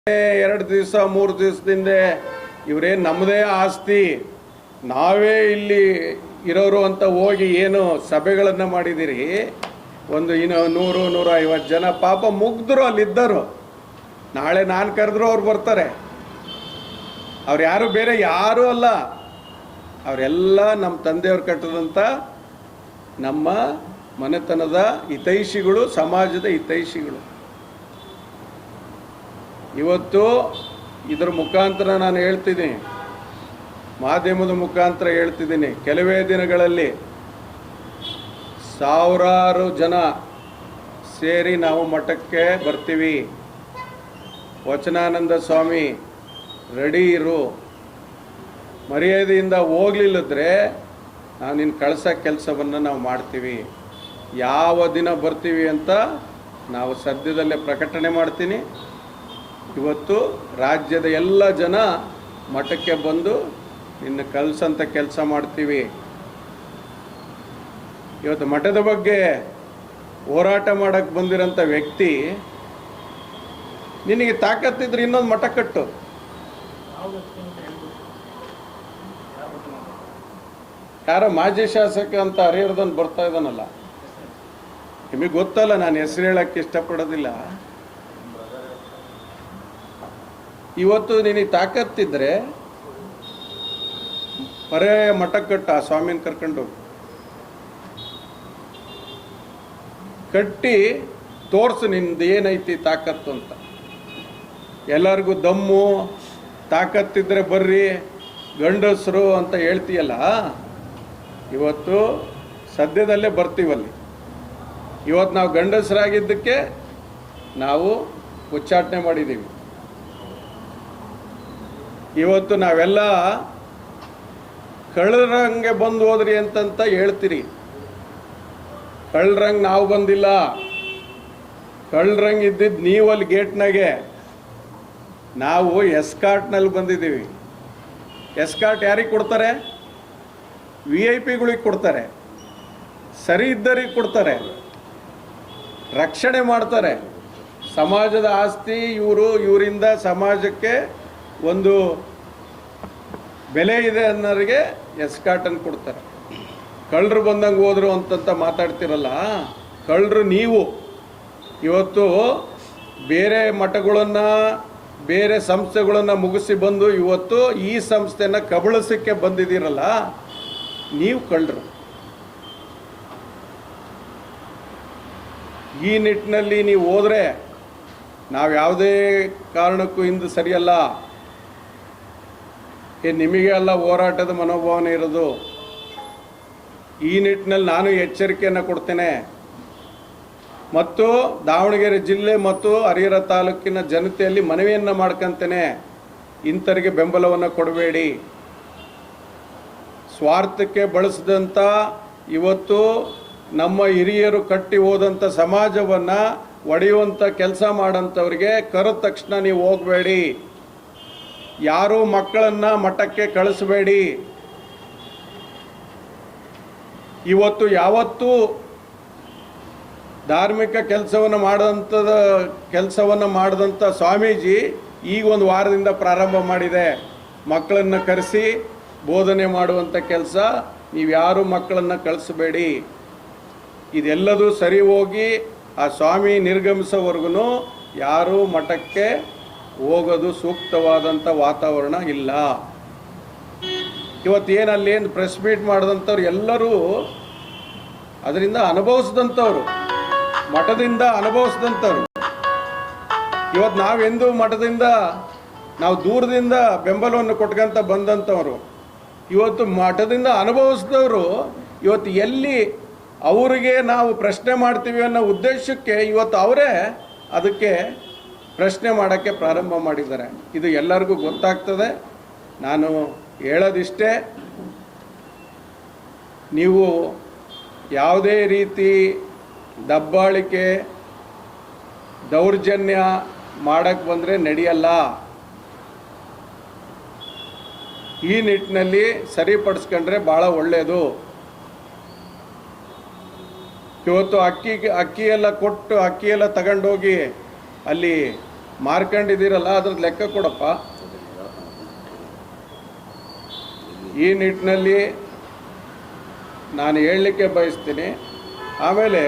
2 ದಿವಸ 3 ದಿವಸದಿಂದ ಇವರೇನು ನಮ್ಮದೇ ಆಸ್ತಿ, ನಾವೇ ಇಲ್ಲಿ ಇರೋರು ಅಂತ ಹೋಗಿ ಏನು ಸಭೆಗಳನ್ನು ಮಾಡಿದಿರಿ. ಒಂದು 100-150 ಜನ ಪಾಪ ಮುಗ್ಧರು ಅಲ್ಲಿದ್ದರು. ನಾಳೆ ನಾನು ಕರೆದ್ರು ಅವ್ರು ಬರ್ತಾರೆ. ಅವ್ರು ಯಾರು ಬೇರೆ ಯಾರೂ ಅಲ್ಲ, ಅವರೆಲ್ಲ ನಮ್ಮ ತಂದೆಯವ್ರು ಕಟ್ಟಿದಂಥ ನಮ್ಮ ಮನೆತನದ ಹಿತೈಷಿಗಳು, ಸಮಾಜದ ಹಿತೈಷಿಗಳು. ಇವತ್ತು ಇದರ ಮುಖಾಂತರ ನಾನು ಹೇಳ್ತಿದ್ದೀನಿ, ಮಾಧ್ಯಮದ ಮುಖಾಂತರ ಹೇಳ್ತಿದ್ದೀನಿ, ಕೆಲವೇ ದಿನಗಳಲ್ಲಿ ಸಾವಿರಾರು ಜನ ಸೇರಿ ನಾವು ಮಠಕ್ಕೆ ಬರ್ತೀವಿ. ವಚನಾನಂದ ಸ್ವಾಮಿ ರೆಡಿ ಇರು, ಮರ್ಯಾದೆಯಿಂದ ಹೋಗ್ಲಿಲ್ಲದ್ರೆ ನಾವು ನಿನ್ನ ಕಳ್ಸೋ ಕೆಲಸವನ್ನು ನಾವು ಮಾಡ್ತೀವಿ. ಯಾವ ದಿನ ಬರ್ತೀವಿ ಅಂತ ನಾವು ಸದ್ಯದಲ್ಲೇ ಪ್ರಕಟಣೆ ಮಾಡ್ತೀನಿ. ಇವತ್ತು ರಾಜ್ಯದ ಎಲ್ಲ ಜನ ಮಠಕ್ಕೆ ಬಂದು ನಿನ್ನ ಕಳ್ಸಂತ ಕೆಲಸ ಮಾಡ್ತೀವಿ. ಇವತ್ತು ಮಠದ ಬಗ್ಗೆ ಹೋರಾಟ ಮಾಡಕ್ಕೆ ಬಂದಿರೋಂಥ ವ್ಯಕ್ತಿ, ನಿನಗೆ ತಾಕತ್ತಿದ್ರೆ ಇನ್ನೊಂದು ಮಠ ಕಟ್ಟು. ಯಾರೋ ಮಾಜಿ ಶಾಸಕ ಅಂತ ಹರಿಹರದನ್ ಬರ್ತಾ ಇದ್ದಾನಲ್ಲ, ನಿಮಗೆ ಗೊತ್ತಲ್ಲ, ನಾನು ಹೆಸರು ಹೇಳಕ್ಕೆ ಇಷ್ಟಪಡೋದಿಲ್ಲ. ಇವತ್ತು ನಿನಗೆ ತಾಕತ್ತಿದ್ರೆ ಪರೇ ಮಠ ಕಟ್ಟ, ಆ ಸ್ವಾಮಿನ ಕರ್ಕೊಂಡು ಕಟ್ಟಿ ತೋರ್ಸು ನಿಂದು ಏನೈತಿ ತಾಕತ್ತು ಅಂತ. ಎಲ್ಲರಿಗೂ ದಮ್ಮು ತಾಕತ್ತಿದ್ರೆ ಬರ್ರಿ ಗಂಡಸರು ಅಂತ ಹೇಳ್ತೀಯಲ್ಲ, ಇವತ್ತು ಸದ್ಯದಲ್ಲೇ ಬರ್ತೀವಲ್ಲಿ. ಇವತ್ತು ನಾವು ಗಂಡಸರಾಗಿದ್ದಕ್ಕೆ ನಾವು ಉಚ್ಚಾಟನೆ ಮಾಡಿದ್ದೀವಿ. ಇವತ್ತು ನಾವೆಲ್ಲ ಕಳ್ಳರಂಗೆ ಬಂದು ಹೋದ್ರಿ ಅಂತಂತ ಹೇಳ್ತೀರಿ. ಕಳ್ಳರಂಗೆ ನಾವು ಬಂದಿಲ್ಲ, ಕಳ್ಳರಂಗೆ ಇದ್ದಿದ್ದು ನೀವು ಅಲ್ಲಿ ಗೇಟ್ನಾಗೆ. ನಾವು ಎಸ್ಕಾರ್ಟ್ನಲ್ಲಿ ಬಂದಿದ್ದೀವಿ. ಎಸ್ಕಾರ್ಟ್ ಯಾರಿಗೆ ಕೊಡ್ತಾರೆ? VIP ಗಳಿಗೆ ಕೊಡ್ತಾರೆ, ಸರಿ ಇದ್ದರಿಗೆ ಕೊಡ್ತಾರೆ, ರಕ್ಷಣೆ ಮಾಡ್ತಾರೆ. ಸಮಾಜದ ಆಸ್ತಿ ಇವರಿಂದ ಸಮಾಜಕ್ಕೆ ಒಂದು ಬೆಲೆ ಇದೆ ಅನ್ನೋರಿಗೆ ಎಸ್ಕಾರ್ಟನ್ನು ಕೊಡ್ತಾರೆ. ಕಳ್ಳರು ಬಂದಂಗೆ ಹೋದ್ರು ಅಂತಂತ ಮಾತಾಡ್ತಿರಲ್ಲ, ಕಳ್ಳರು ನೀವು. ಇವತ್ತು ಬೇರೆ ಮಠಗಳನ್ನು ಬೇರೆ ಸಂಸ್ಥೆಗಳನ್ನು ಮುಗಿಸಿ ಬಂದು ಇವತ್ತು ಈ ಸಂಸ್ಥೆನ ಕಬಳಿಸಕ್ಕೆ ಬಂದಿದ್ದೀರಲ್ಲ, ನೀವು ಕಳ್ಳರು. ಈ ನಿಟ್ಟಿನಲ್ಲಿ ನೀವು ಹೋದರೆ ನಾವು ಯಾವುದೇ ಕಾರಣಕ್ಕೂ ಹಿಂದೆ ಸರಿಯಲ್ಲ. ನಿಮಗೆ ಎಲ್ಲ ಹೋರಾಟದ ಮನೋಭಾವನೆ ಇರೋದು. ಈ ನಿಟ್ಟಿನಲ್ಲಿ ನಾನು ಎಚ್ಚರಿಕೆಯನ್ನು ಕೊಡ್ತೇನೆ ಮತ್ತು ದಾವಣಗೆರೆ ಜಿಲ್ಲೆ ಮತ್ತು ಹರಿಹರ ತಾಲೂಕಿನ ಜನತೆಯಲ್ಲಿ ಮನವಿಯನ್ನು ಮಾಡ್ಕೊತೇನೆ, ಇಂಥರಿಗೆ ಬೆಂಬಲವನ್ನು ಕೊಡಬೇಡಿ. ಸ್ವಾರ್ಥಕ್ಕೆ ಬಳಸಿದಂಥ ಇವತ್ತು ನಮ್ಮ ಹಿರಿಯರು ಕಟ್ಟಿ ಹೋದಂಥ ಸಮಾಜವನ್ನು ಒಡೆಯುವಂಥ ಕೆಲಸ ಮಾಡೋಂಥವ್ರಿಗೆ ಕರೆದ ತಕ್ಷಣ ನೀವು ಹೋಗಬೇಡಿ. ಯಾರೂ ಮಕ್ಕಳನ್ನು ಮಠಕ್ಕೆ ಕಳಿಸಬೇಡಿ. ಇವತ್ತು ಯಾವತ್ತೂ ಧಾರ್ಮಿಕ ಕೆಲಸವನ್ನು ಮಾಡಿದಂಥ ಸ್ವಾಮೀಜಿ ಈಗ ಒಂದು ವಾರದಿಂದ ಪ್ರಾರಂಭ ಮಾಡಿದೆ. ಮಕ್ಕಳನ್ನು ಕರೆಸಿ ಬೋಧನೆ ಮಾಡುವಂಥ ಕೆಲಸ. ನೀವು ಯಾರೂ ಮಕ್ಕಳನ್ನು ಕಳಿಸಬೇಡಿ. ಇದೆಲ್ಲದೂ ಸರಿ ಹೋಗಿ ಆ ಸ್ವಾಮಿ ನಿರ್ಗಮಿಸೋವರೆಗೂ ಯಾರೂ ಮಠಕ್ಕೆ ಹೋಗೋದು ಸೂಕ್ತವಾದಂಥ ವಾತಾವರಣ ಇಲ್ಲ. ಇವತ್ತೇನು ಪ್ರೆಸ್ ಮೀಟ್ ಮಾಡಿದಂಥವ್ರು ಎಲ್ಲರೂ ಅದರಿಂದ ಅನುಭವಿಸಿದಂಥವ್ರು, ಮಠದಿಂದ ಅನುಭವಿಸಿದಂಥವ್ರು. ಇವತ್ತು ನಾವೆಂದು ಮಠದಿಂದ ನಾವು ದೂರದಿಂದ ಬೆಂಬಲವನ್ನು ಕೊಟ್ಕೊಂತ ಬಂದಂಥವ್ರು. ಇವತ್ತು ಮಠದಿಂದ ಅನುಭವಿಸಿದವರು ಇವತ್ತು ಎಲ್ಲಿ ಅವರಿಗೆ ನಾವು ಪ್ರಶ್ನೆ ಮಾಡ್ತೀವಿ ಅನ್ನೋ ಉದ್ದೇಶಕ್ಕೆ ಇವತ್ತು ಅವರೇ ಅದಕ್ಕೆ ಪ್ರಶ್ನೆ ಮಾಡೋಕ್ಕೆ ಪ್ರಾರಂಭ ಮಾಡಿದ್ದಾರೆ. ಇದು ಎಲ್ಲರಿಗೂ ಗೊತ್ತಾಗ್ತದೆ. ನಾನು ಹೇಳೋದಿಷ್ಟೇ, ನೀವು ಯಾವುದೇ ರೀತಿ ದಬ್ಬಾಳಿಕೆ ದೌರ್ಜನ್ಯ ಮಾಡಕ್ಕೆ ಬಂದರೆ ನಡೆಯಲ್ಲ. ಈ ನಿಟ್ಟಿನಲ್ಲಿ ಸರಿಪಡಿಸ್ಕೊಂಡ್ರೆ ಭಾಳ ಒಳ್ಳೆಯದು. ಇವತ್ತು ಅಕ್ಕಿ ಎಲ್ಲ ಕೊಟ್ಟು ಅಕ್ಕಿಯೆಲ್ಲ ತಗೊಂಡೋಗಿ ಅಲ್ಲಿ ಮಾರ್ಕೊಂಡಿದ್ದೀರಲ್ಲ ಅದ್ರದ್ದು ಲೆಕ್ಕ ಕೊಡಪ್ಪ. ಈ ನಿಟ್ಟಿನಲ್ಲಿ ನಾನು ಹೇಳಲಿಕ್ಕೆ ಬಯಸ್ತೀನಿ. ಆಮೇಲೆ